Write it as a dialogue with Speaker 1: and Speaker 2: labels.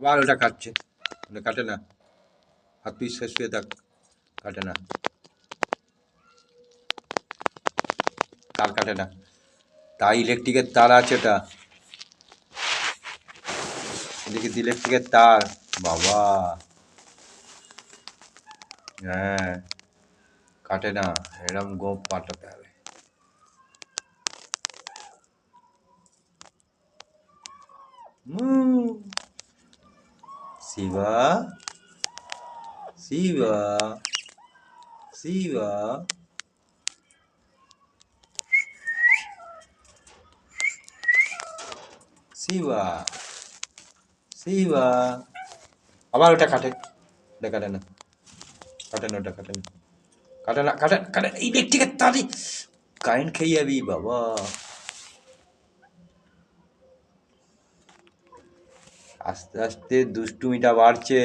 Speaker 1: আবার ওটা কাটছে, ওটা কাটে না, হাত পিস শেষ হয়ে থাক, কাটে না, তার কাটে না, তাই ইলেকট্রিকের তার আছে ওটা, এদিকে ইলেকট্রিকের তার, বাবা, হ্যাঁ কাটে না, এরকম গোপ পাল্টাতে হবে। শিবা, শিবা, শিবা, শিবা, শিবা, আবার ওটা কাটে, ওটা কাটে না, কাটে না, ওটা কাটে না, কাটে না, কাটে কাটে, ইলেকট্রিকের তারই কারেন্ট খেয়ে যাবি বাবা। আস্তে আস্তে দুষ্টুমিটা বাড়ছে।